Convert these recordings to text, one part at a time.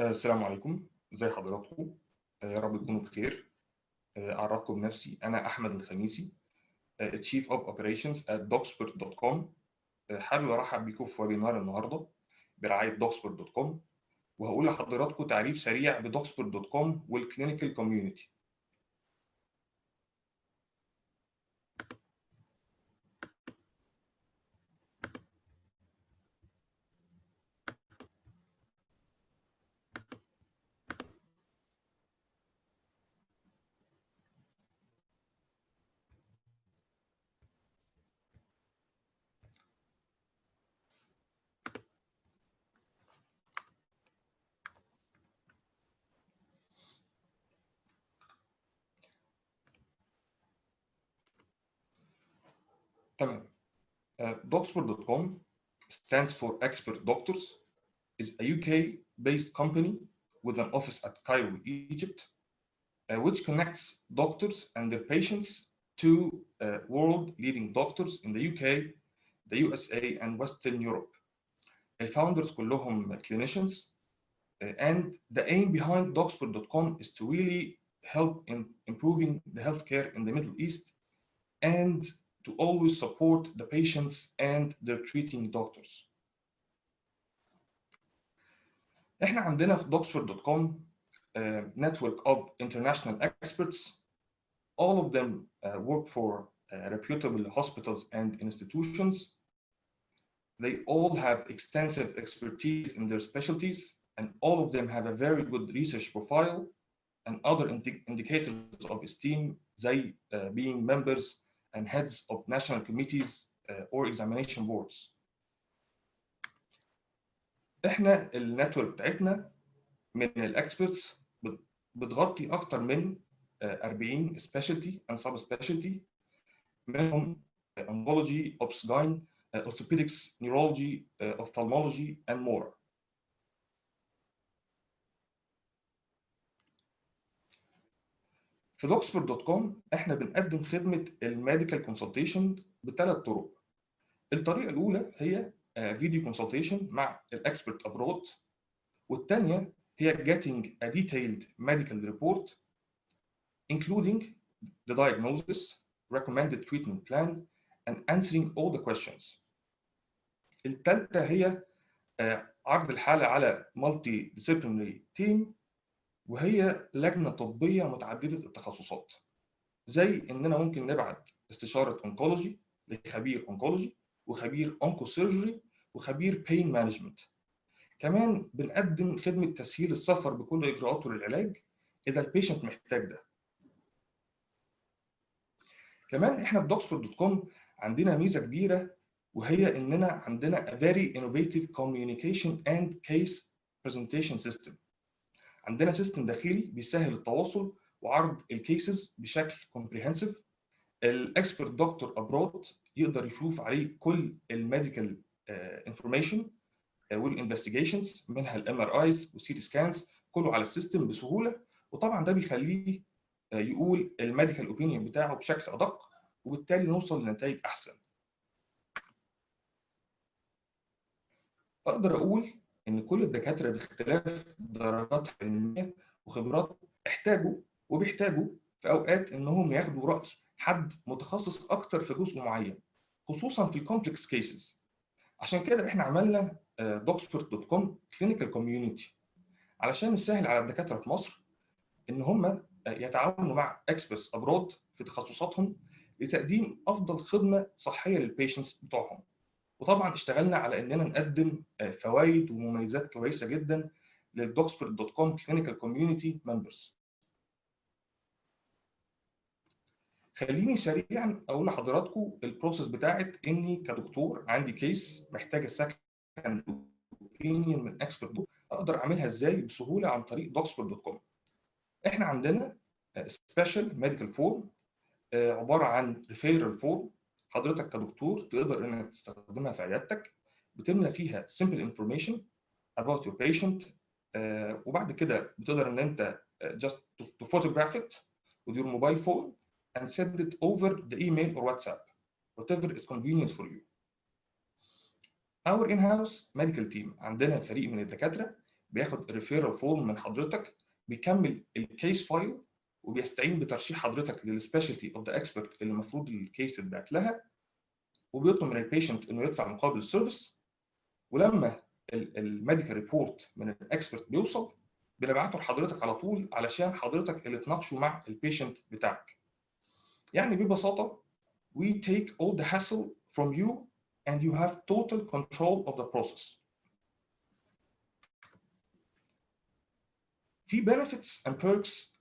السلام عليكم، ازي حضراتكم؟ يا رب تكونوا بخير. أعرفكم بنفسي، أنا أحمد الخميسي، Chief of Operations at Docsport.com. حابب أرحب بيكم في ويبينار النهاردة برعاية Docsport.com، وهقول لحضراتكم تعريف سريع بدوكسبورت.com والكلينيكال كوميونتي. تمام. Docsport.com stands for Expert Doctors, is a UK-based company with an office at Cairo, Egypt, which connects doctors and their patients to world-leading doctors in the UK, the USA, and Western Europe. The founders كلهم clinicians, and the aim behind Docsport.com is to really help in improving the healthcare in the Middle East and to always support the patients and their treating doctors. احنا عندنا في Docsport.com network of international experts. All of them work for reputable hospitals and institutions. They all have extensive expertise in their specialties, and all of them have a very good research profile and other indicators of esteem, زي being members and heads of national committees or examination boards. احنا النتورك بتاعتنا من الاكسبرتس بتغطي اكتر من 40 specialty and subspecialty، منهم oncology, obs-gyn, orthopedics, neurology, ophthalmology and more. في Docsport.com احنا بنقدم خدمة الميديكال كونسلتيشن بثلاث طرق. الطريقة الأولى هي فيديو كونسلتيشن مع الاكسبرت ابرود، والثانية هي getting a detailed medical report including the diagnosis, recommended treatment plan, and answering all the questions. الثالثة هي عرض الحالة على multi disciplinary team، وهي لجنة طبية متعددة التخصصات، زي إننا ممكن نبعت استشارة أونكولوجي لخبير أونكولوجي وخبير أونكوسيرجري وخبير بين مانجمنت. كمان بنقدم خدمة تسهيل السفر بكل إجراءاته للعلاج إذا البيشنت محتاج ده. كمان إحنا في Docsport.com عندنا ميزة كبيرة، وهي إننا عندنا a very innovative communication and case presentation system. عندنا سيستم داخلي بيسهل التواصل وعرض الكيسز بشكل comprehensive. الاكسبرت دكتور ابرود يقدر يشوف عليه كل الميديكال انفورميشن والانفستيجيشنز، منها الام ار ايز والسي سكانز، كله على السيستم بسهوله. وطبعا ده بيخليه يقول الميديكال اوبينيون بتاعه بشكل ادق، وبالتالي نوصل لنتائج احسن. اقدر اقول ان كل الدكاتره باختلاف درجات علميه وخبرات بيحتاجوا في اوقات انهم ياخدوا راي حد متخصص اكتر في جزء معين، خصوصا في الكومبلكس كيسز. عشان كده احنا عملنا Docsport.com كلينيكال كوميونتي علشان نسهل على الدكاتره في مصر ان هم يتعاونوا مع اكسبرتس ابرود في تخصصاتهم لتقديم افضل خدمه صحيه للبيشنتس بتوعهم. وطبعا اشتغلنا على اننا نقدم فوائد ومميزات كويسه جدا للدوكسبورت.com كلينيكال كوميونتي ممبرز. خليني سريعا اقول لحضراتكم البروسيس بتاعت اني كدكتور عندي كيس محتاجه سكند اوبينيون من اكسبرت، اقدر اعملها ازاي بسهوله عن طريق Docsport.com. احنا عندنا سبيشال ميديكال فورم عباره عن ريفيرال فورم. حضرتك كدكتور تقدر انك تستخدمها في عيادتك، بتملى فيها simple information about your patient، وبعد كده بتقدر ان انت just to photograph it with your mobile phone and send it over the email or WhatsApp, whatever is convenient for you. Our in-house medical team، عندنا فريق من الدكاترة بياخد ريفيرال فورم من حضرتك، بيكمل الكيس فايل، وبيستعين بترشيح حضرتك للسبيشالتي اوف ذا اكسبرت اللي المفروض الكيس تتبعت لها، وبيطلب من البيشنت انه يدفع مقابل السيرفيس. ولما الميديكال ريبورت من الاكسبرت بيوصل، بنبعته لحضرتك على طول علشان حضرتك اللي تناقشوا مع البيشنت بتاعك. يعني ببساطه we take all the hassle from you and you have total control of the process. في benefits and perks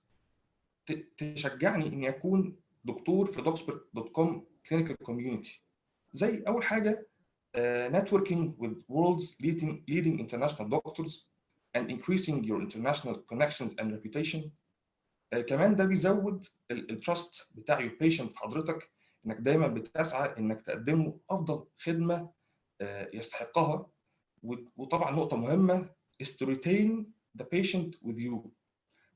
تشجعني اني اكون دكتور في docsper.com clinical community. زي اول حاجه networking with world's leading international doctors and increasing your international connections and reputation. كمان ده بيزود التراست بتاع your patient في حضرتك، انك دايما بتسعى انك تقدم له افضل خدمه يستحقها. وطبعا نقطه مهمه is to retain the patient with you،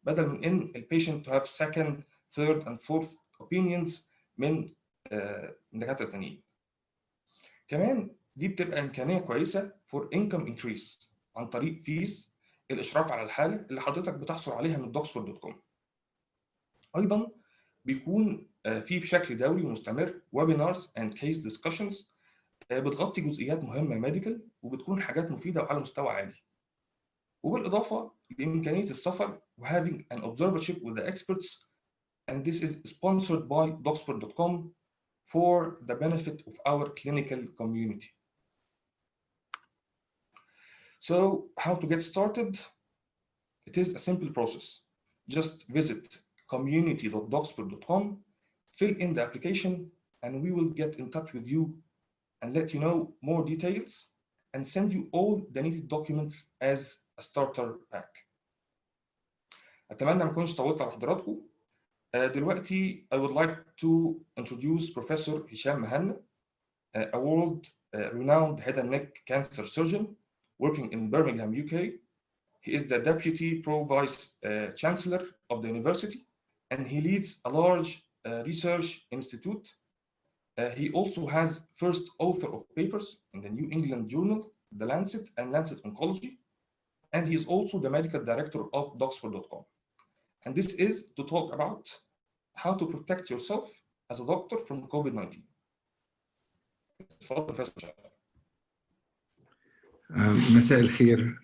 بدل من ان البيشنت to have second, third and fourth opinions من دكاتره تانيين. كمان دي بتبقى امكانيه كويسه for income increase عن طريق فيز الاشراف على الحاله اللي حضرتك بتحصل عليها من docsper.com. ايضا بيكون في بشكل دوري ومستمر webinars and case discussions بتغطي جزئيات مهمه ميديكال، وبتكون حاجات مفيده وعلى مستوى عالي. وبالاضافه لامكانيه السفر و having an observership with the experts, and this is sponsored by docsper.com for the benefit of our clinical community. So how to get started? It is a simple process. Just visit community.docsper.com, fill in the application, and we will get in touch with you and let you know more details and send you all the needed documents as a starter pack. أتمنى ما أكونش طولت على حضراتكم. دلوقتي I would like to introduce Professor Hisham Mehanna, a world-renowned head and neck cancer surgeon working in Birmingham, UK. He is the Deputy Pro-Vice Chancellor of the university, and he leads a large research institute. He also has first author of papers in the New England Journal, The Lancet, and Lancet Oncology, and he is also the medical director of docsper.com. And this is to talk about how to protect yourself as a doctor from COVID-19. مساء الخير.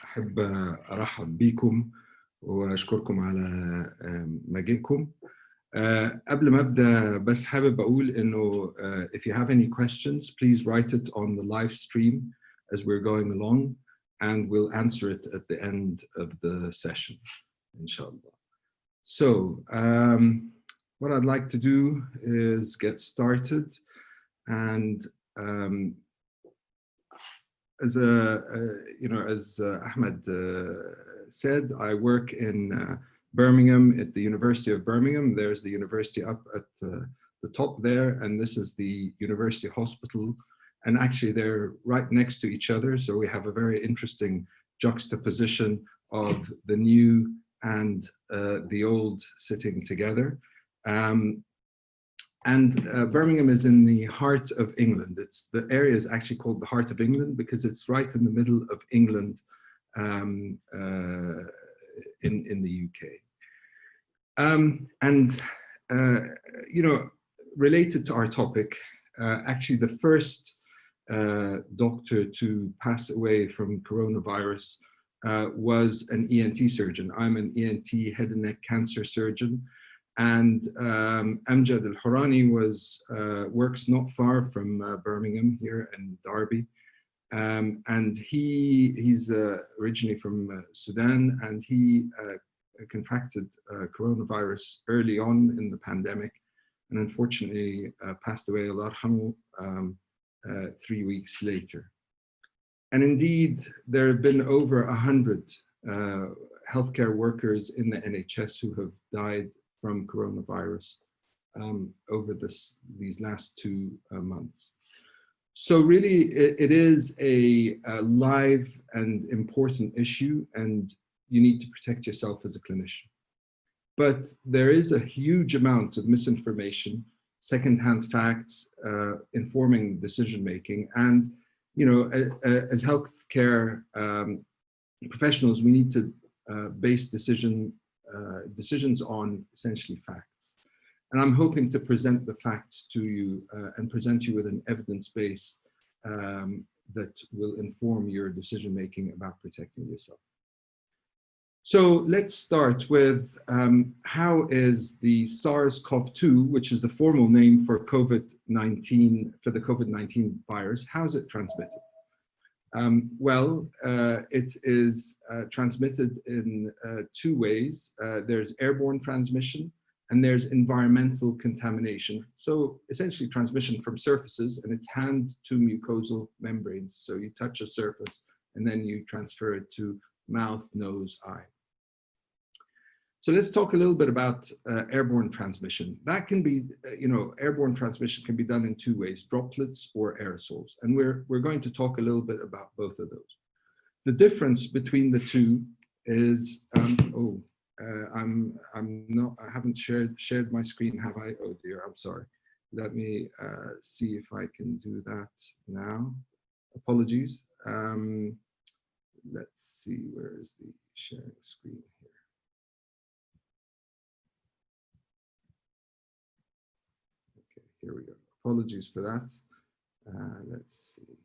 أحب أرحب بكم وأشكركم على مجيئكم. قبل ما أبدأ بس حابب أقول إنه if you have any questions, please write it on the live stream as we're going along, and we'll answer it at the end of the session, inshallah. So what I'd like to do is get started, and as Ahmed said, I work in Birmingham at the University of Birmingham. There's the university up at the top there, and this is the University Hospital. And actually they're right next to each other. So we have a very interesting juxtaposition of the new and the old sitting together. Birmingham is in the heart of England. The area is actually called the heart of England because it's right in the middle of England in the UK. Related to our topic, actually the first doctor to pass away from coronavirus was an ENT surgeon. I'm an ENT head and neck cancer surgeon. And Amjad Al-Hourani works not far from Birmingham here in Derby. And he's originally from Sudan, and he contracted coronavirus early on in the pandemic, and unfortunately passed away, Allah yarhamu, 3 weeks later. And indeed, there have been over 100 healthcare workers in the NHS who have died from coronavirus over these last 2 months. So really, it is a live and important issue, and you need to protect yourself as a clinician. But there is a huge amount of misinformation, secondhand facts informing decision-making. And, as healthcare professionals, we need to base decisions on essentially facts. And I'm hoping to present the facts to you and present you with an evidence base that will inform your decision-making about protecting yourself. So let's start with how is the SARS-CoV-2, which is the formal name for COVID-19, for the COVID-19 virus, how is it transmitted? It is transmitted in two ways. There's airborne transmission and there's environmental contamination. So essentially transmission from surfaces, and it's hand to mucosal membranes. So you touch a surface and then you transfer it to mouth, nose, eye. So let's talk a little bit about airborne transmission. That can be, airborne transmission can be done in two ways, droplets or aerosols. And we're going to talk a little bit about both of those. The difference between the two is, I haven't shared my screen, have I? Oh dear, I'm sorry. Let me see if I can do that now. Apologies. Let's see, where is the sharing screen here? Here we go. Apologies for that. Let's see.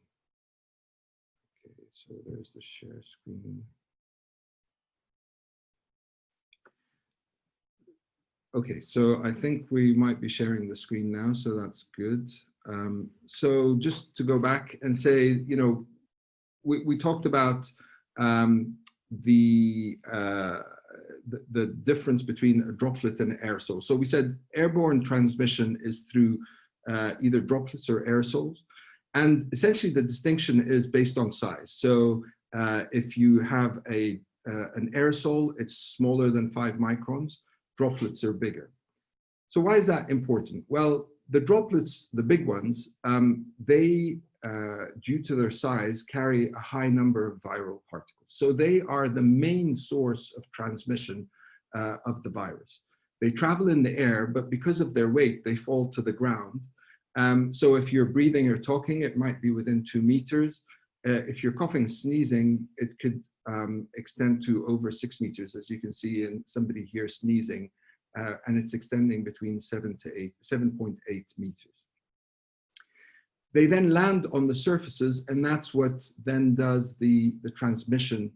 Okay, so there's the share screen. Okay, so I think we might be sharing the screen now, so that's good. So just to go back and say, we talked about the difference between a droplet and an aerosol. So we said airborne transmission is through either droplets or aerosols. And essentially the distinction is based on size. So if you have an aerosol, it's smaller than 5 microns, droplets are bigger. So why is that important? Well, the droplets, the big ones, they, due to their size, carry a high number of viral particles. So they are the main source of transmission of the virus. They travel in the air, but because of their weight, they fall to the ground. So if you're breathing or talking, it might be within 2 meters. If you're coughing, sneezing, it could extend to over 6 meters, as you can see in somebody here sneezing, and it's extending between 7.8 meters. They then land on the surfaces, and that's what then does the transmission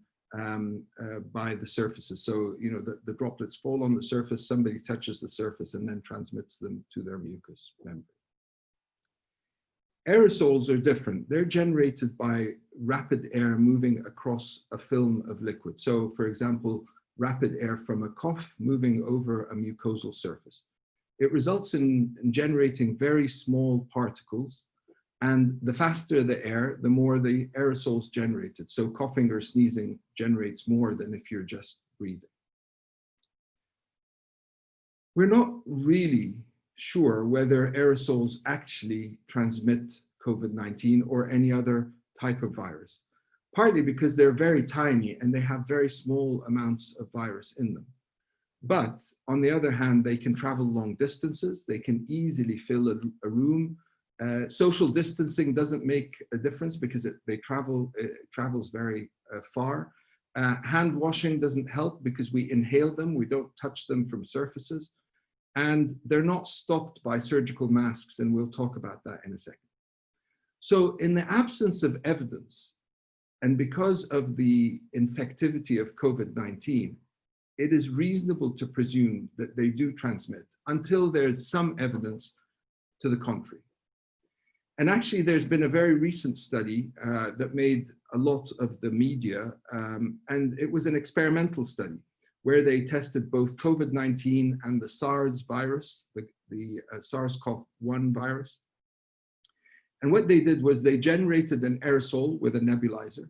by the surfaces. So, the droplets fall on the surface, somebody touches the surface and then transmits them to their mucous membrane. Aerosols are different. They're generated by rapid air moving across a film of liquid. So, for example, rapid air from a cough moving over a mucosal surface. It results in generating very small particles. And the faster the air, the more the aerosols generated. So coughing or sneezing generates more than if you're just breathing. We're not really sure whether aerosols actually transmit COVID-19 or any other type of virus, partly because they're very tiny and they have very small amounts of virus in them. But on the other hand, they can travel long distances. They can easily fill a room. Social distancing doesn't make a difference because it travels very far. Hand washing doesn't help because we inhale them, we don't touch them from surfaces, and they're not stopped by surgical masks, and we'll talk about that in a second. So in the absence of evidence, and because of the infectivity of COVID-19, it is reasonable to presume that they do transmit until there's some evidence to the contrary. And actually, there's been a very recent study that made a lot of the media, and it was an experimental study where they tested both COVID-19 and the SARS virus, the SARS-CoV-1 virus. And what they did was they generated an aerosol with a nebulizer,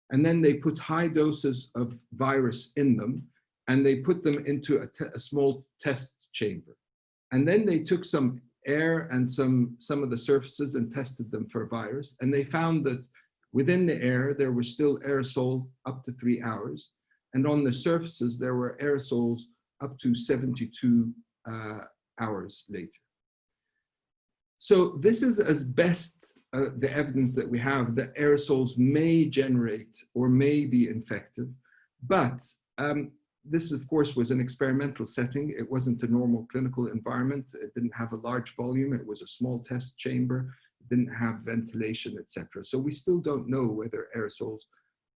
and then they put high doses of virus in them, and they put them into a small test chamber. And then they took some air and some of the surfaces and tested them for virus. And they found that within the air, there was still aerosol up to 3 hours. And on the surfaces, there were aerosols up to 72 hours later. So this is as best the evidence that we have that aerosols may generate or may be infective, but this, of course, was an experimental setting. It wasn't a normal clinical environment. It didn't have a large volume. It was a small test chamber. It didn't have ventilation, etc. So we still don't know whether aerosols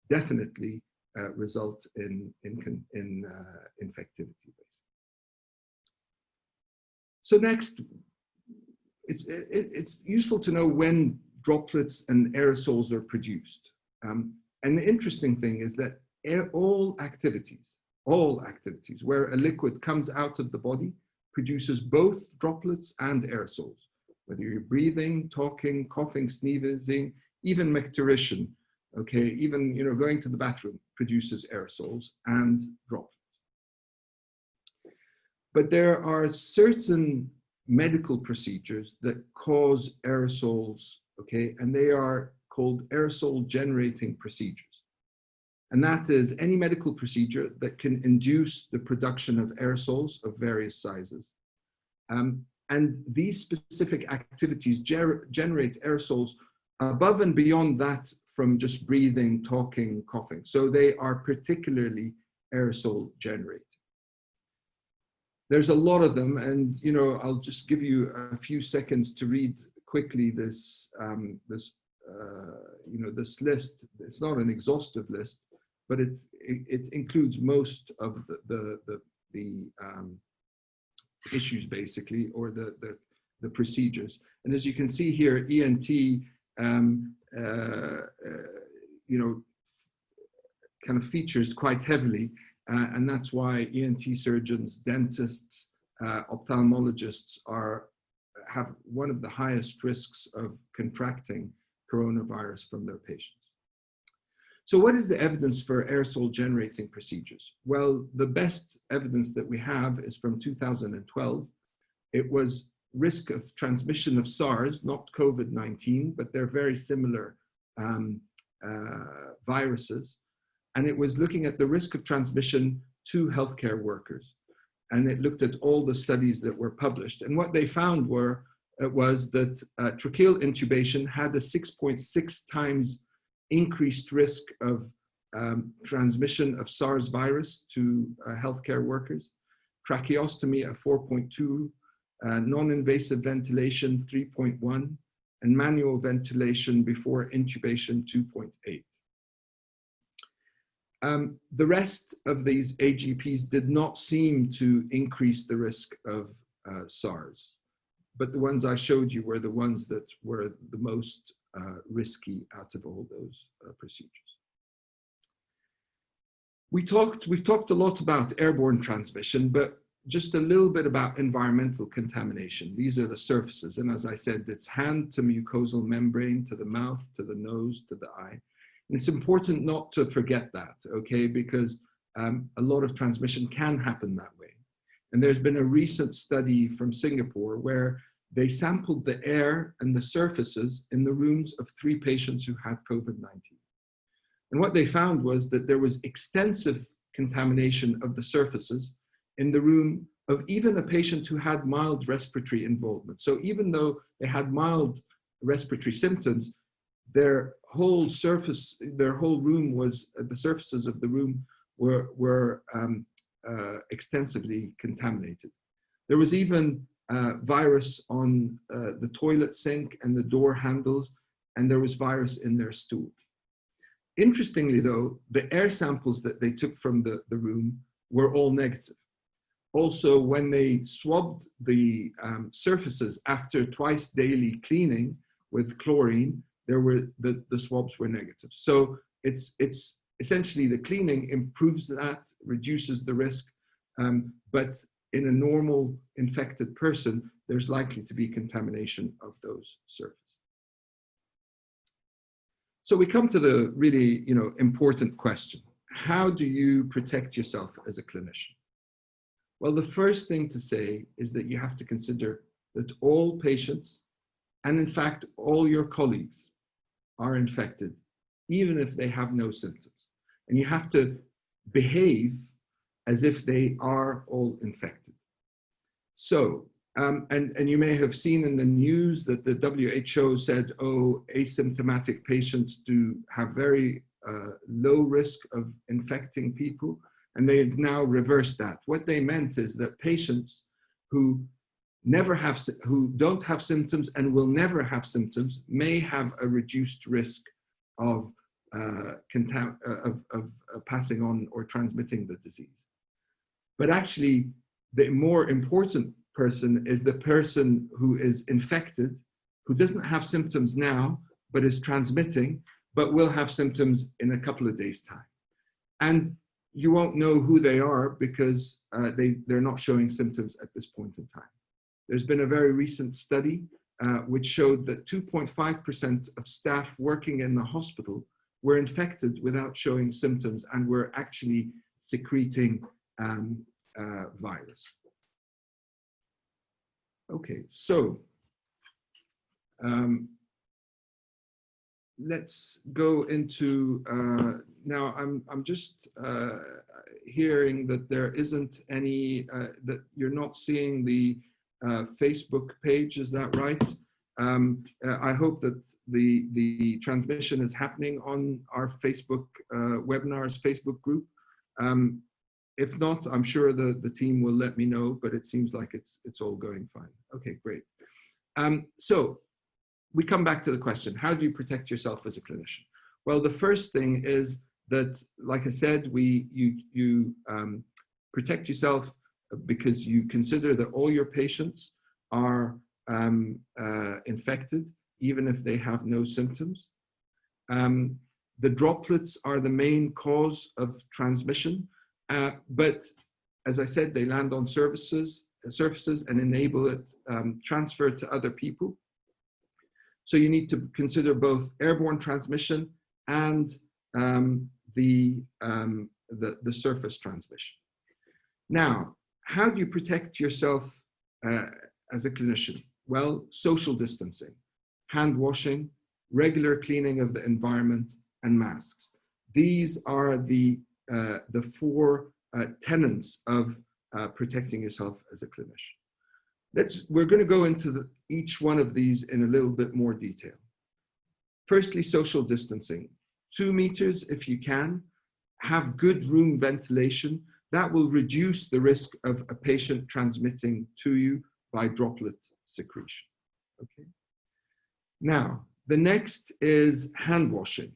definitely result in infectivity. So next, it's useful to know when droplets and aerosols are produced. And the interesting thing is that all activities where a liquid comes out of the body produces both droplets and aerosols, whether you're breathing, talking, coughing, sneezing, even micturition, okay, even going to the bathroom produces aerosols and droplets. But there are certain medical procedures that cause aerosols, okay, and they are called aerosol generating procedures. And that is any medical procedure that can induce the production of aerosols of various sizes. And these specific activities generate aerosols above and beyond that from just breathing, talking, coughing. So they are particularly aerosol generating. There's a lot of them, and I'll just give you a few seconds to read quickly this this list. It's not an exhaustive list, but it includes most of the issues basically, or the procedures. And as you can see here, ENT kind of features quite heavily. And that's why ENT surgeons, dentists, ophthalmologists have one of the highest risks of contracting coronavirus from their patients. So what is the evidence for aerosol generating procedures? Well, the best evidence that we have is from 2012. It was risk of transmission of SARS, not COVID-19, but they're very similar viruses. And it was looking at the risk of transmission to healthcare workers. And it looked at all the studies that were published. And what they found was that tracheal intubation had a 6.6 times increased risk of transmission of SARS virus to healthcare workers, tracheostomy at 4.2, non-invasive ventilation 3.1, and manual ventilation before intubation 2.8. The rest of these AGPs did not seem to increase the risk of SARS, but the ones I showed you were the ones that were the most risky out of all those procedures. We've talked a lot about airborne transmission, but just a little bit about environmental contamination. These are the surfaces, and as I said, it's hand to mucosal membrane, to the mouth, to the nose, to the eye. And it's important not to forget that, okay, because a lot of transmission can happen that way. And there's been a recent study from Singapore where they sampled the air and the surfaces in the rooms of 3 patients who had COVID-19. And what they found was that there was extensive contamination of the surfaces in the room of even a patient who had mild respiratory involvement. So even though they had mild respiratory symptoms, their whole room was, the surfaces of the room were extensively contaminated. There was even virus on the toilet sink and the door handles, and there was virus in their stool. Interestingly though, the air samples that they took from the room were all negative. Also, when they swabbed the surfaces after twice daily cleaning with chlorine, the swabs were negative. So it's essentially the cleaning improves that, reduces the risk, but in a normal infected person, there's likely to be contamination of those surfaces. So we come to the really, important question. How do you protect yourself as a clinician? Well, the first thing to say is that you have to consider that all patients, and in fact, all your colleagues are infected, even if they have no symptoms. And you have to behave as if they are all infected. So And you may have seen in the news that the WHO said, oh, asymptomatic patients do have very low risk of infecting people, and they have now reversed that. What they meant is that patients who don't have symptoms and will never have symptoms may have a reduced risk of passing on or transmitting the disease. But actually, the more important person is the person who is infected, who doesn't have symptoms now, but is transmitting, but will have symptoms in a couple of days' time. And you won't know who they are because they're not showing symptoms at this point in time. There's been a very recent study which showed that 2.5% of staff working in the hospital were infected without showing symptoms and were actually secreting virus. Okay, so let's go into, now I'm just hearing that there isn't any, that you're not seeing the Facebook page, is that right? I hope that the transmission is happening on our Facebook webinars Facebook group. If not, I'm sure the team will let me know, but it seems like it's all going fine. Okay, great. So we come back to the question, how do you protect yourself as a clinician? Well, the first thing is that, like I said, you protect yourself because you consider that all your patients are infected, even if they have no symptoms. The droplets are the main cause of transmission, but as I said, they land on surfaces and enable it transfer to other people. So you need to consider both airborne transmission and the surface transmission. Now, how do you protect yourself as a clinician? Well, social distancing, hand washing, regular cleaning of the environment, and masks. These are the four tenets of protecting yourself as a clinician. We're going to go into each one of these in a little bit more detail. Firstly, social distancing. 2 meters if you can. Have good room ventilation. That will reduce the risk of a patient transmitting to you by droplet secretion. Okay. Now, the next is hand washing.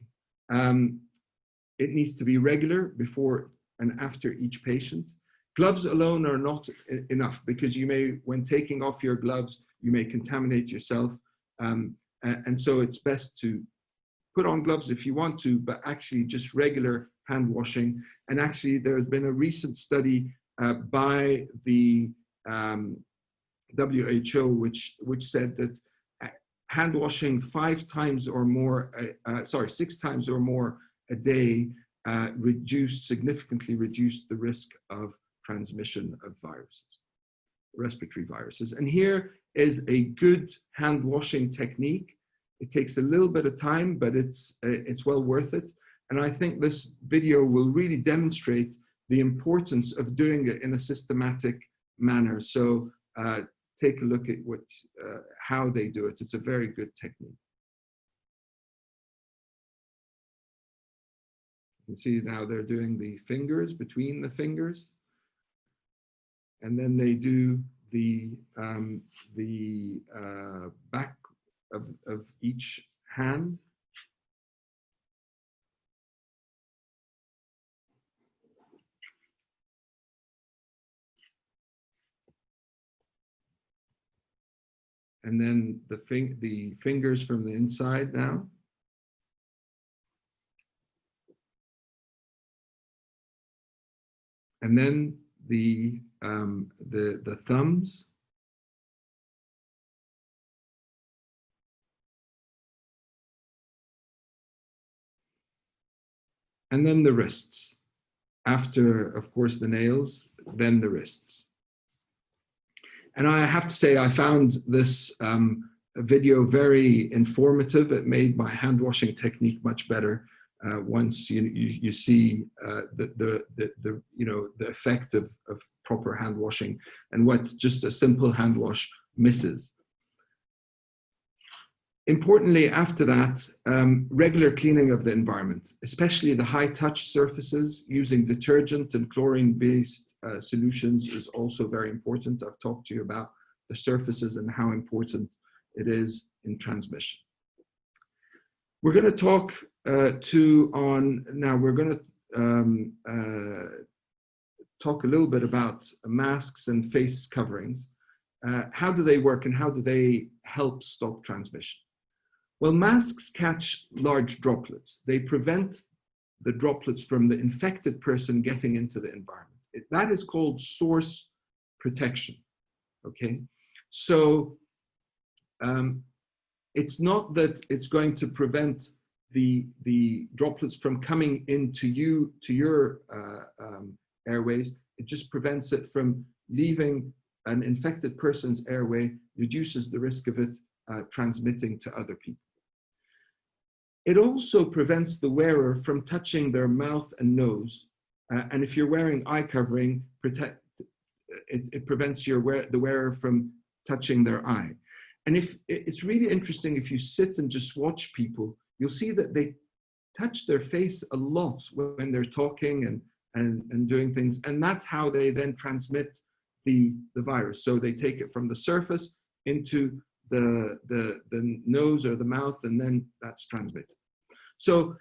It needs to be regular before and after each patient. Gloves alone are not enough because you may, when taking off your gloves, you may contaminate yourself. And so it's best to put on gloves if you want to, but actually just regular hand washing. And actually there has been a recent study by the WHO which said that hand washing 6 times or more a day significantly reduced the risk of transmission of viruses, respiratory viruses. And here is a good hand washing technique. It takes a little bit of time, but it's well worth it. And I think this video will really demonstrate the importance of doing it in a systematic manner. So take a look at how they do it. It's a very good technique. You can see now they're doing the fingers, between the fingers. And then they do the back of each hand. And then the fingers from the inside now. And then the thumbs. And then the wrists. After, of course, the nails, then the wrists. And I have to say, I found this video very informative. It made my hand washing technique much better. once you see the effect of proper hand washing and what just a simple hand wash misses. Importantly, after that, regular cleaning of the environment, especially the high touch surfaces, using detergent and chlorine-based solutions is also very important. I've talked to you about the surfaces and how important it is in transmission. We're going to talk we're going to talk a little bit about masks and face coverings. How do they work and how do they help stop transmission? Well, masks catch large droplets. They prevent the droplets from the infected person getting into the environment. That is called source protection, okay? So it's not that it's going to prevent the droplets from coming into your airways. It just prevents it from leaving an infected person's airway, reduces the risk of it transmitting to other people. It also prevents the wearer from touching their mouth and nose. And if you're wearing eye covering, it prevents the wearer from touching their eye. And if it's really interesting, if you sit and just watch people, you'll see that they touch their face a lot when they're talking and doing things. And that's how they then transmit the virus. So they take it from the surface into the nose or the mouth, and then that's transmitted. So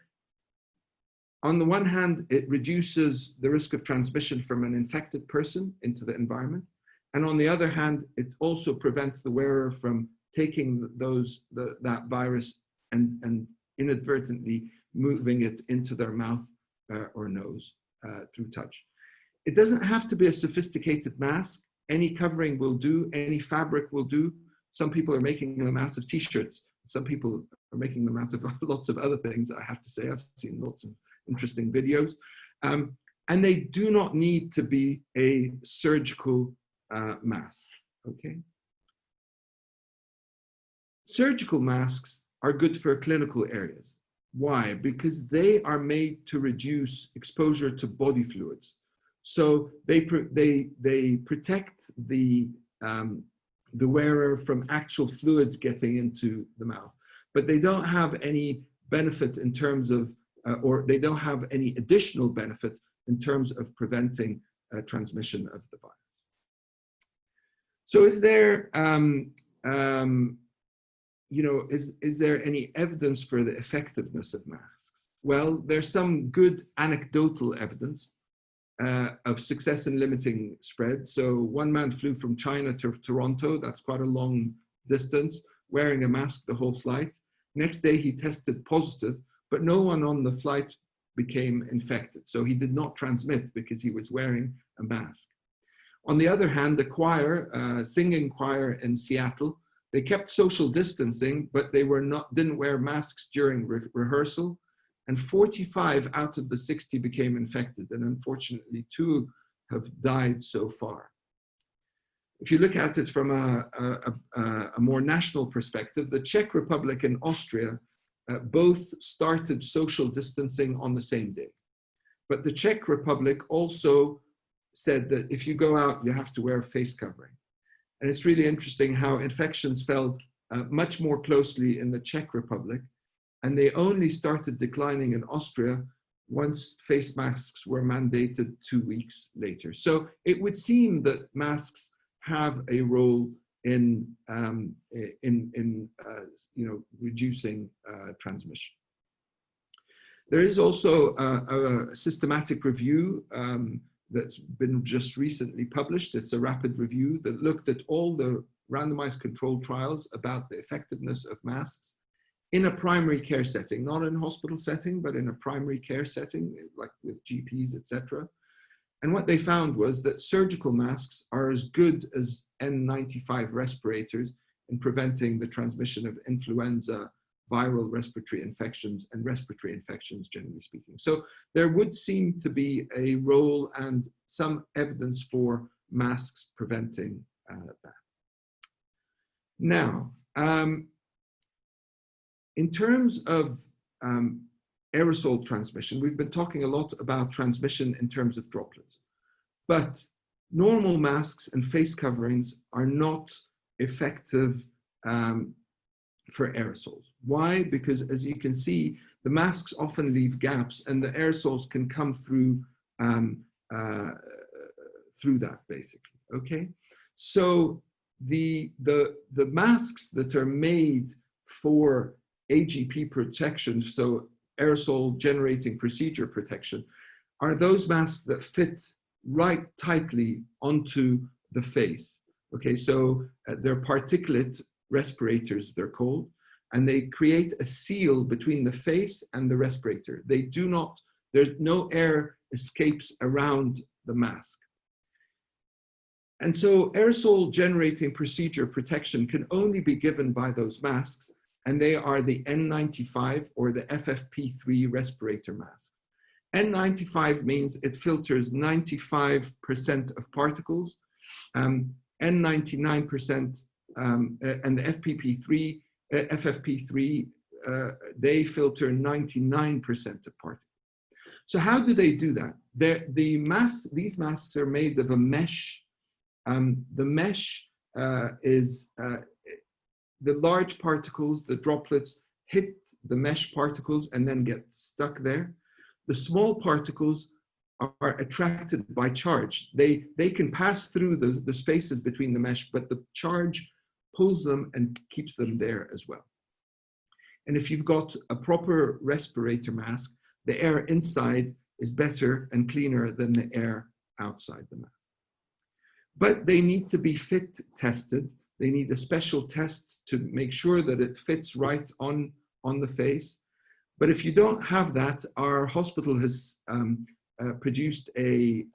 on the one hand, it reduces the risk of transmission from an infected person into the environment. And on the other hand, it also prevents the wearer from taking that virus and inadvertently moving it into their mouth or nose through touch. It doesn't have to be a sophisticated mask. Any covering will do, any fabric will do. Some people are making them out of t-shirts. Some people are making them out of lots of other things, I have to say. I've seen lots of interesting videos. And they do not need to be a surgical mask, okay? Surgical masks are good for clinical areas. Why? Because they are made to reduce exposure to body fluids. So they protect the wearer from actual fluids getting into the mouth, but they don't have any benefit in terms of, or they don't have any additional benefit in terms of preventing transmission of the virus. So is there, is there any evidence for the effectiveness of masks? Well, there's some good anecdotal evidence of success in limiting spread. So one man flew from China to Toronto, that's quite a long distance, wearing a mask the whole flight. Next day he tested positive, but no one on the flight became infected. So he did not transmit because he was wearing a mask. On the other hand, the choir, singing choir in Seattle, they kept social distancing, but they didn't wear masks during rehearsal. And 45 out of the 60 became infected, and unfortunately 2 have died so far. If you look at it from a more national perspective, the Czech Republic and Austria both started social distancing on the same day. But the Czech Republic also said that if you go out, you have to wear a face covering. And it's really interesting how infections fell much more closely in the Czech Republic, and they only started declining in Austria once face masks were mandated 2 weeks later. So it would seem that masks have a role in reducing transmission. There is also a systematic review that's been just recently published. It's a rapid review that looked at all the randomized controlled trials about the effectiveness of masks in a primary care setting, not in a hospital setting, but in a primary care setting, like with GPs, etc. And what they found was that surgical masks are as good as N95 respirators in preventing the transmission of influenza, viral respiratory infections, and respiratory infections, generally speaking. So there would seem to be a role and some evidence for masks preventing that. Now, in terms of aerosol transmission. We've been talking a lot about transmission in terms of droplets, but normal masks and face coverings are not effective for aerosols. Why? Because as you can see, the masks often leave gaps and the aerosols can come through through that basically, okay? So the masks that are made for AGP protection, so aerosol generating procedure protection, are those masks that fit right tightly onto the face. Okay, so they're particulate respirators, they're called, and they create a seal between the face and the respirator. They do not, there's no air escapes around the mask. And so aerosol generating procedure protection can only be given by those masks, and they are the N95 or the FFP3 respirator mask. N95 means it filters 95% of particles, N99%, and the FFP3, they filter 99% of particles. So how do they do that? These masks are made of a mesh. The mesh is the large particles, the droplets, hit the mesh particles and then get stuck there. The small particles are attracted by charge. They can pass through the spaces between the mesh, but the charge pulls them and keeps them there as well. And if you've got a proper respirator mask, the air inside is better and cleaner than the air outside the mask. But they need to be fit tested. They need a special test to make sure that it fits right on the face. But if you don't have that, our hospital has produced a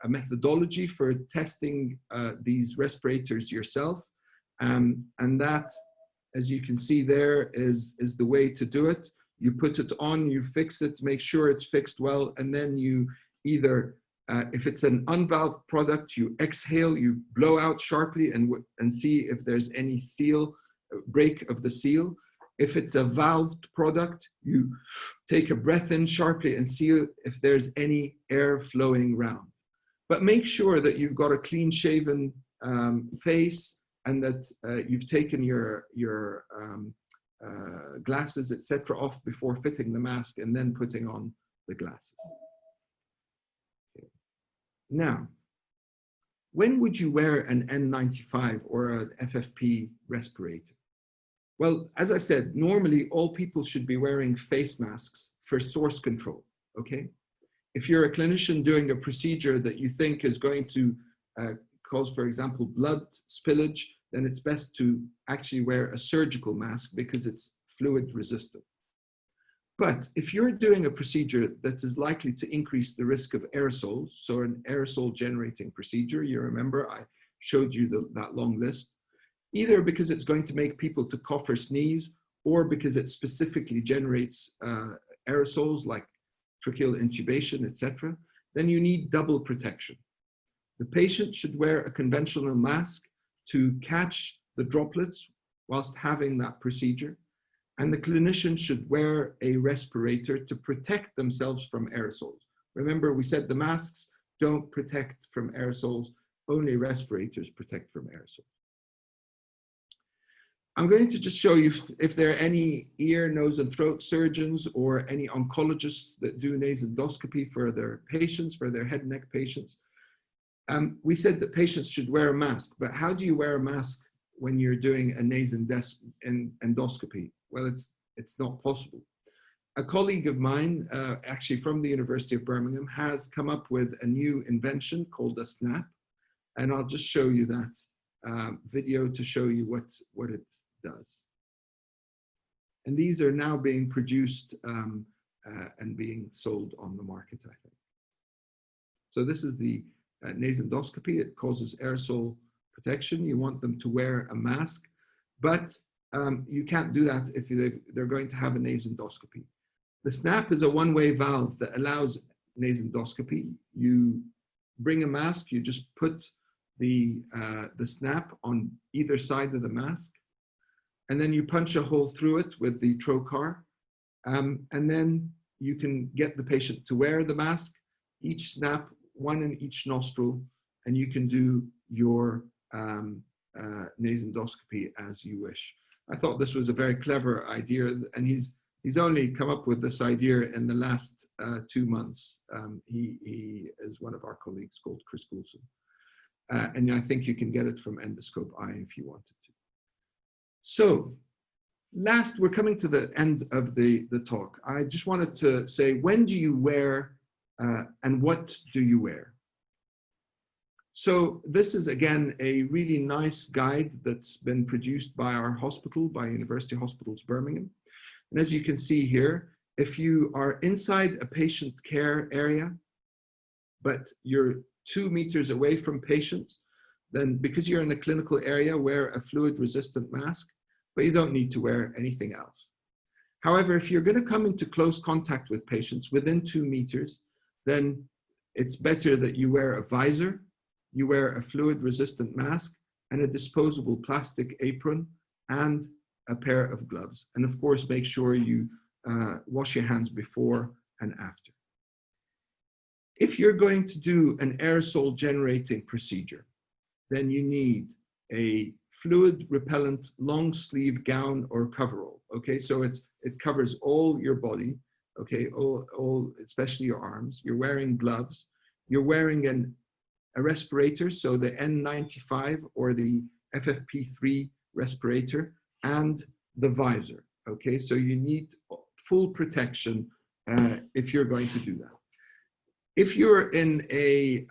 methodology for testing these respirators yourself. And that, as you can see there, is the way to do it. You put it on, you fix it, make sure it's fixed well, and then you either, if it's an unvalved product, you exhale, you blow out sharply and see if there's any break of the seal. If it's a valved product, you take a breath in sharply and see if there's any air flowing around. But make sure that you've got a clean shaven face and that you've taken your glasses, etc., off before fitting the mask and then putting on the glasses. Okay. Now, when would you wear an N95 or an FFP respirator? Well, as I said, normally all people should be wearing face masks for source control, okay? If you're a clinician doing a procedure that you think is going to cause, for example, blood spillage, then it's best to actually wear a surgical mask because it's fluid resistant. But if you're doing a procedure that is likely to increase the risk of aerosols, so an aerosol generating procedure, you remember I showed you that long list, either because it's going to make people to cough or sneeze, or because it specifically generates aerosols like tracheal intubation, etc., then you need double protection. The patient should wear a conventional mask to catch the droplets whilst having that procedure, and the clinician should wear a respirator to protect themselves from aerosols. Remember, we said the masks don't protect from aerosols, only respirators protect from aerosols. I'm going to just show you if there are any ear, nose, and throat surgeons or any oncologists that do nasendoscopy for their patients, for their head and neck patients. We said that patients should wear a mask, but how do you wear a mask when you're doing a nasendoscopy? Well, it's not possible. A colleague of mine, actually from the University of Birmingham, has come up with a new invention called a snap, and I'll just show you that video to show you what it does. And these are now being produced and being sold on the market, I think. So this is the nasendoscopy. It causes aerosol protection. You want them to wear a mask, but you can't do that if they're going to have a nasendoscopy. The snap is a one-way valve that allows nasendoscopy. You bring a mask, you just put the snap on either side of the mask, and then you punch a hole through it with the trocar, And then you can get the patient to wear the mask, each snap, one in each nostril, and you can do your nasendoscopy as you wish. I thought this was a very clever idea, and he's only come up with this idea in the last 2 months. He is one of our colleagues called Chris Coulson. And I think you can get it from Endoscope Eye if you wanted to. So last, we're coming to the end of the talk. I just wanted to say, when do you wear and what do you wear? So this is, again, a really nice guide that's been produced by our hospital, by University Hospitals Birmingham. And as you can see here, if you are inside a patient care area, but you're 2 meters away from patients, then because you're in a clinical area, wear a fluid-resistant mask, but you don't need to wear anything else. However, if you're going to come into close contact with patients within 2 meters, then it's better that you wear a visor, you wear a fluid-resistant mask, and a disposable plastic apron, and a pair of gloves. And of course, make sure you wash your hands before and after. If you're going to do an aerosol generating procedure, then you need a fluid repellent long sleeve gown or coverall. Okay, so it covers all your body, okay, all especially your arms. You're wearing gloves. You're wearing a respirator, so the N95 or the FFP3 respirator, and the visor. Okay, so you need full protection if you're going to do that. If you're in a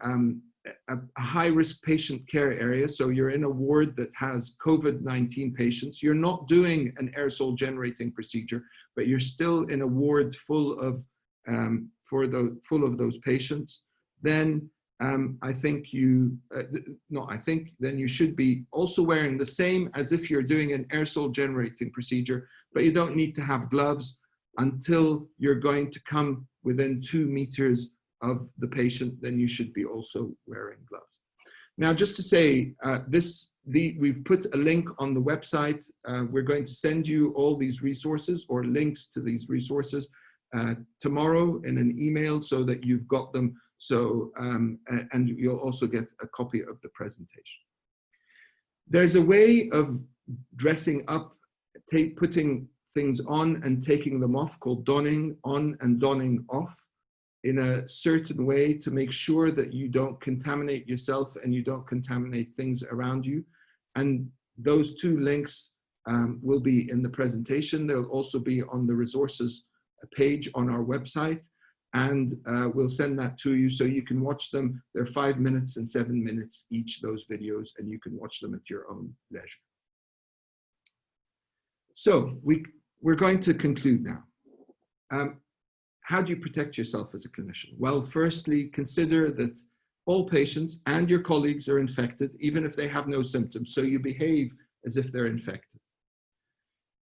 high-risk patient care area, so you're in a ward that has COVID-19 patients, you're not doing an aerosol generating procedure, but you're still in a ward full of those patients, then I think then you should be also wearing the same as if you're doing an aerosol generating procedure, but you don't need to have gloves until you're going to come within 2 meters of the patient. Then you should be also wearing gloves. Now, just to say, we've put a link on the website. We're going to send you all these resources or links to these resources tomorrow in an email so that you've got them. So, and you'll also get a copy of the presentation. There's a way of dressing up, putting things on and taking them off, called donning on and donning off, in a certain way to make sure that you don't contaminate yourself and you don't contaminate things around you. And those 2 links will be in the presentation. They'll also be on the resources page on our website. And we'll send that to you so you can watch them. They're 5 minutes and 7 minutes each, those videos, and you can watch them at your own leisure. So we're going to conclude now. How do you protect yourself as a clinician? Well, firstly, consider that all patients and your colleagues are infected, even if they have no symptoms. So you behave as if they're infected.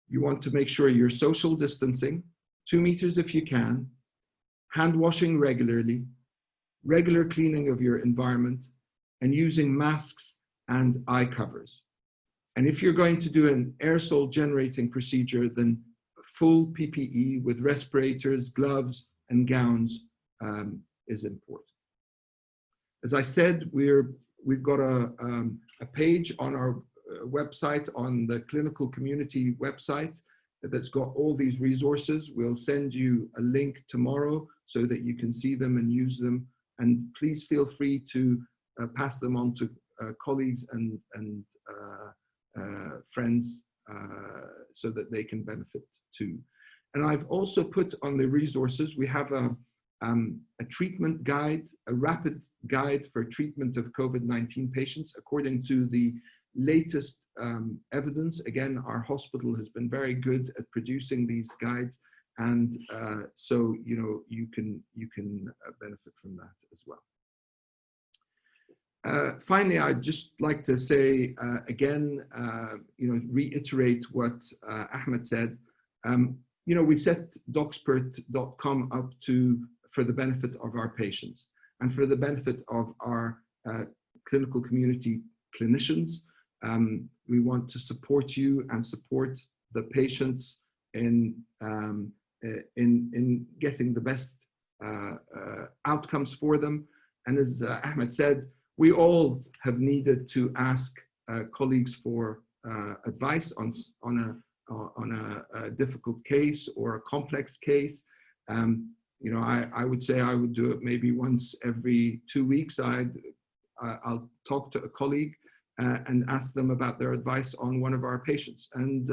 You want to make sure you're social distancing, 2 meters if you can, hand washing regularly, regular cleaning of your environment, and using masks and eye covers. And if you're going to do an aerosol generating procedure, then full PPE with respirators, gloves, and gowns is important. As I said, we've got a page on our website, on the clinical community website, that's got all these resources. We'll send you a link tomorrow so that you can see them and use them. And please feel free to pass them on to colleagues and friends so that they can benefit too. And I've also put on the resources, we have a treatment guide, a rapid guide for treatment of COVID-19 patients according to the latest evidence. Again, our hospital has been very good at producing these guides, and so you can benefit from that as well. Finally, I'd just like to say again, reiterate what Ahmed said. We set Docspert.com up for the benefit of our patients and for the benefit of our clinical community clinicians. We want to support you and support the patients in in getting the best outcomes for them. And as Ahmed said, we all have needed to ask colleagues for advice on a difficult case or a complex case. You know, I would say I would do it maybe once every 2 weeks. I'll talk to a colleague and ask them about their advice on one of our patients, and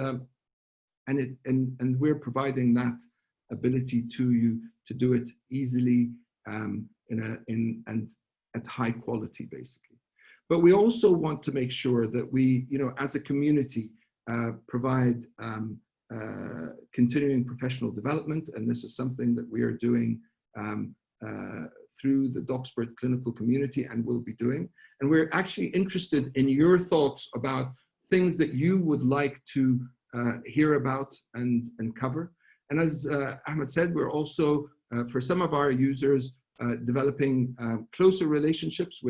we're providing that ability to you to do it easily and at high quality, basically. But we also want to make sure that we, you know, as a community, provide continuing professional development, and this is something that we are doing through the Doxpert clinical community and will be doing. And we're actually interested in your thoughts about things that you would like to hear about and cover. And as Ahmed said, we're also, for some of our users, developing closer relationships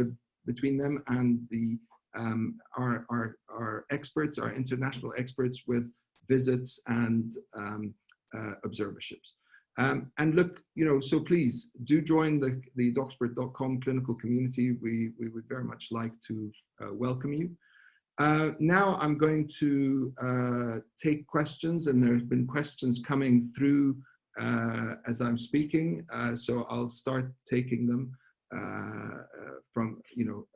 between them and our experts, our international experts, with visits and observerships. And look, you know, so please do join the Doxpert.com clinical community. We would very much like to welcome you. Now I'm going to take questions, and there's been questions coming through as I'm speaking. So I'll start taking them from, you know,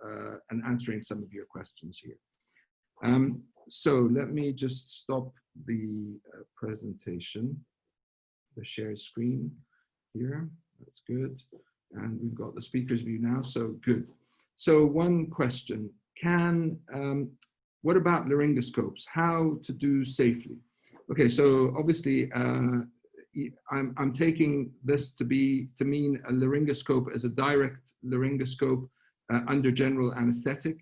and answering some of your questions here. So let me just stop the presentation, the share screen here. That's good. And we've got the speaker's view now, so good. So one question, what about laryngoscopes? How to do safely? Okay, so obviously I'm taking this to mean a laryngoscope as a direct laryngoscope under general anesthetic.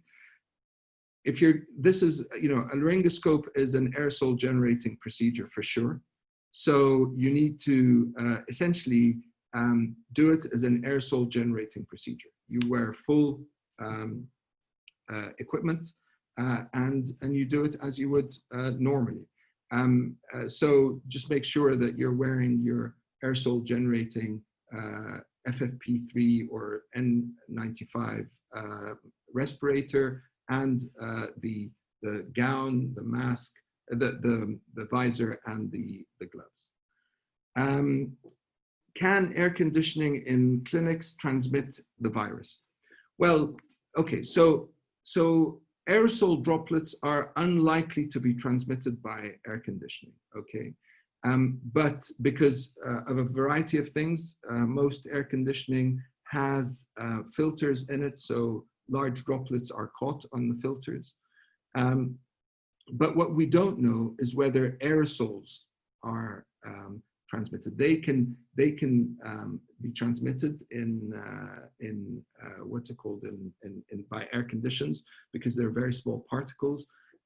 This is, you know, a laryngoscope is an aerosol generating procedure for sure. So you need to essentially do it as an aerosol generating procedure. You wear full equipment and you do it as you would normally. So just make sure that you're wearing your aerosol generating FFP3 or N95 respirator, and the gown, the mask, the visor, and the gloves. Can air conditioning in clinics transmit the virus? Well, okay, so aerosol droplets are unlikely to be transmitted by air conditioning, okay? But because of a variety of things, most air conditioning has filters in it, so large droplets are caught on the filters. But what we don't know is whether aerosols are transmitted. They can be transmitted in what's it called, by air conditions, because they're very small particles.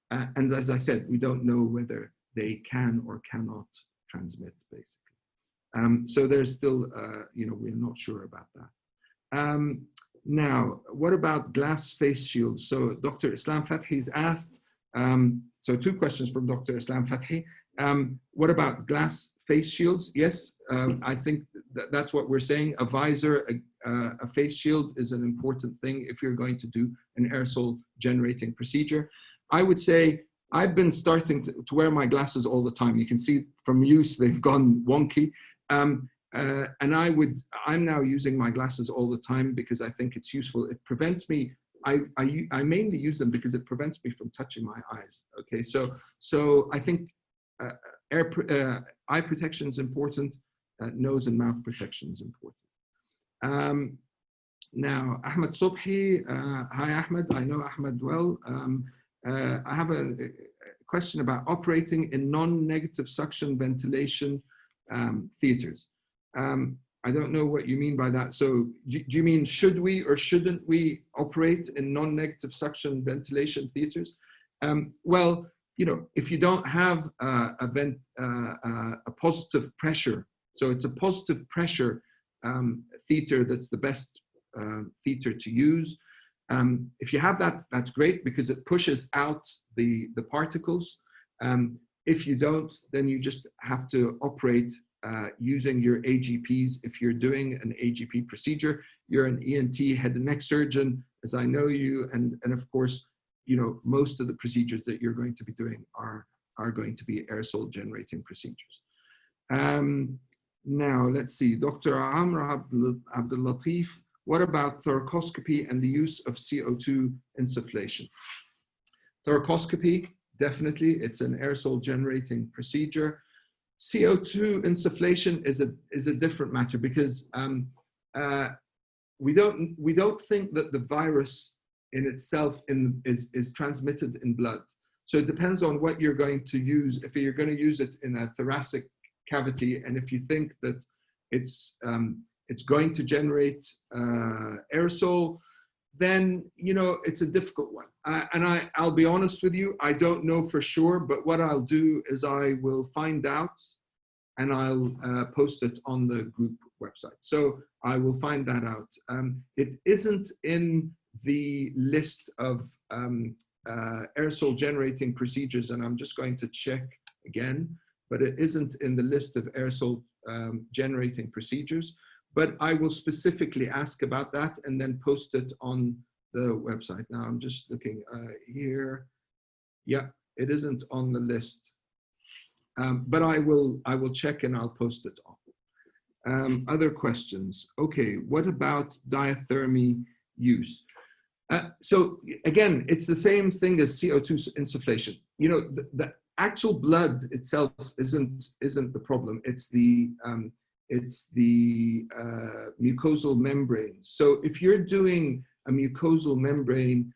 And as I said, we don't know whether they can or cannot transmit, basically. So there's still, you know, we're not sure about that. Now, what about glass face shields? So Dr. Islam Fathi's asked, so 2 questions from Dr. Islam Fathi. What about glass face shields? Yes, I think that's what we're saying. A visor, a face shield is an important thing if you're going to do an aerosol generating procedure. I would say I've been starting to wear my glasses all the time. You can see from use, they've gone wonky. And I'm now using my glasses all the time because I think it's useful. It prevents me, I mainly use them because it prevents me from touching my eyes, okay? So I think eye protection is important, nose and mouth protection is important. Now, Ahmed Subhi, hi Ahmed, I know Ahmed well. I have a question about operating in non-negative suction ventilation theaters. I don't know what you mean by that. So do you mean should we or shouldn't we operate in non-negative suction ventilation theaters? Well, you know, if you don't have a positive pressure, so it's a positive pressure theater that's the best theater to use. If you have that, that's great because it pushes out the particles. If you don't, then you just have to operate using your AGPs. If you're doing an AGP procedure, you're an ENT head and neck surgeon, as I know you, and of course, you know, most of the procedures that you're going to be doing are going to be aerosol generating procedures. Now, let's see, Dr. Amr Abdul Latif, what about thoracoscopy and the use of CO2 insufflation? Thoracoscopy, definitely, it's an aerosol generating procedure. CO2 insufflation is a different matter because we don't think that the virus in itself is transmitted in blood. So it depends on what you're going to use. If you're going to use it in a thoracic cavity, and if you think that it's going to generate aerosol, then, you know, it's a difficult one. And I'll be honest with you, I don't know for sure, but what I'll do is I will find out and I'll post it on the group website. So I will find that out. It isn't in the list of aerosol generating procedures, and I'm just going to check again, but it isn't in the list of aerosol generating procedures. But I will specifically ask about that and then post it on the website. Now I'm just looking here. Yeah, it isn't on the list, but I will check and I'll post it on. Other questions? Okay, what about diathermy use? So again, it's the same thing as CO2 insufflation. You know, the actual blood itself isn't the problem. It's the mucosal membrane. So if you're doing a mucosal membrane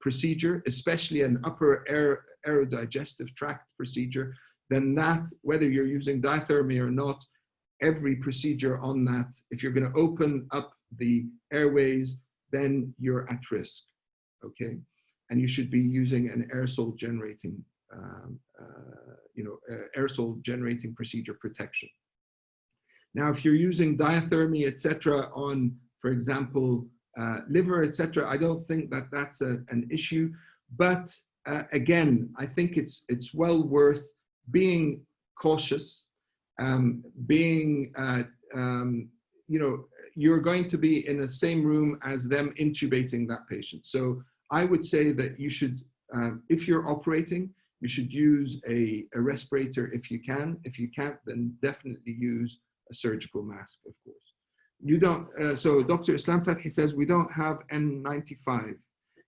procedure, especially an upper aerodigestive tract procedure, then that, whether you're using diathermy or not, every procedure on that, if you're going to open up the airways, then you're at risk, okay? And you should be using an aerosol generating aerosol generating procedure protection. Now, if you're using diathermy, etc., on, for example, liver, etc., I don't think that that's an issue. But again, I think it's well worth being cautious, you're going to be in the same room as them intubating that patient. So I would say that you should, if you're operating, you should use a respirator if you can. If you can't, then definitely use a surgical mask, of course. You don't, so Dr. Islam Fathi says, we don't have N95.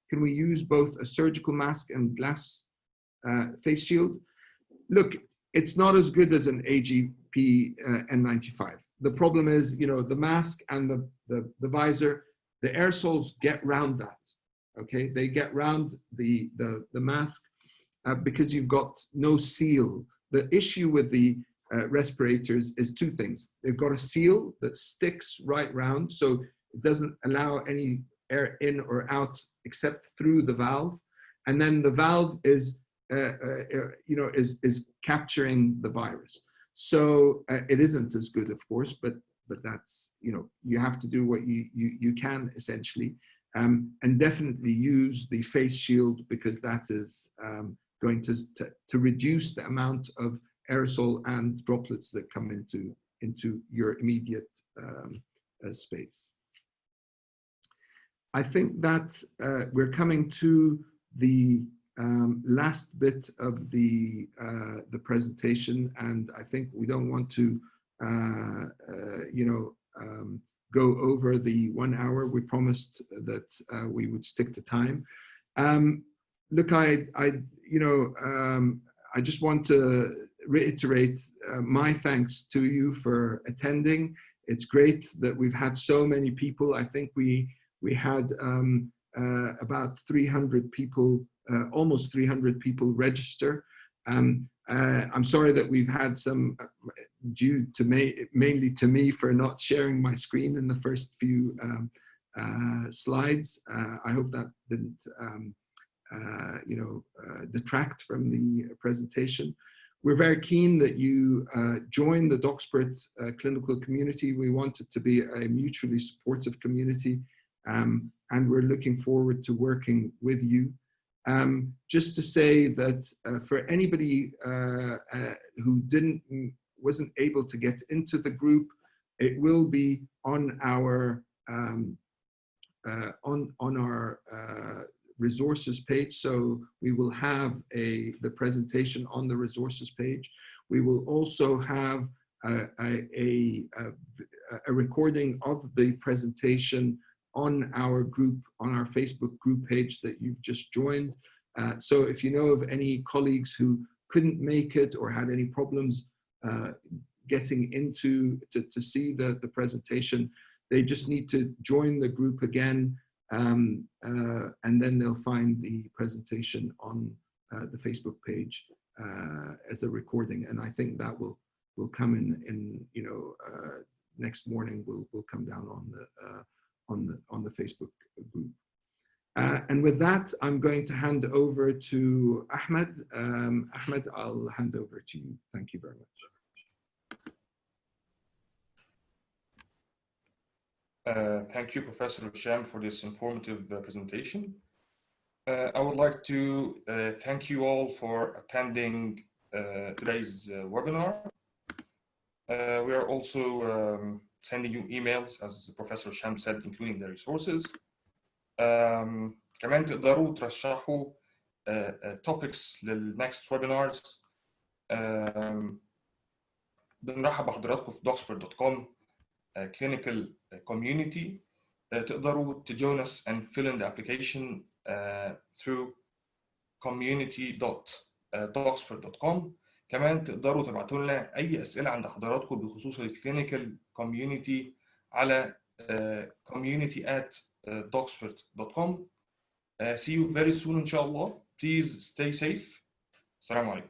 Can we use both a surgical mask and glass face shield? Look, it's not as good as an AGP N95. The problem is, you know, the mask and the visor, the aerosols get round that, okay? They get round the mask because you've got no seal. The issue with the respirators is two things. They've got a seal that sticks right round, so it doesn't allow any air in or out except through the valve. And then the valve is, is capturing the virus. So it isn't as good, of course, but that's, you know, you have to do what you can essentially, and definitely use the face shield because that is going to reduce the amount of aerosol and droplets that come into your immediate space. I think that we're coming to the last bit of the presentation, and I think we don't want to, go over the 1 hour. We promised that we would stick to time. Look, I just want to reiterate my thanks to you for attending. It's great that we've had so many people. I think we had about 300 people, almost 300 people register. I'm sorry that we've had some, due to mainly to me for not sharing my screen in the first few slides. I hope that didn't detract from the presentation. We're very keen that you join the DocSpert clinical community. We want it to be a mutually supportive community, and we're looking forward to working with you. Just to say that for anybody who wasn't able to get into the group, it will be on our resources page. So we will have the presentation on the resources page. We will also have a recording of the presentation on our group, on our Facebook group page that you've just joined. So if you know of any colleagues who couldn't make it or had any problems getting into to see the presentation, they just need to join the group again, and then they'll find the presentation on the Facebook page as a recording. And I think that will come in next morning. Will come down on the Facebook group. And with that, I'm going to hand over to Ahmed. Ahmed, I'll hand over to you. Thank you very much. Thank you, Professor Hisham, for this informative presentation. I would like to thank you all for attending today's webinar. We are also sending you emails, as Professor Hisham said, including the resources. كمان تقدروا ترشحوا topics للnext webinars. بنرحب بحضراتكم في doxpert.com clinical community. تقدروا to join us and fill in the application through community.doxpert.com. كمان تقدروا تبعتوا لنا أي أسئلة عند حضراتكم بخصوص الكلينيكال community على community@doxpert.com. See you very soon إن شاء الله. Please stay safe. السلام عليكم.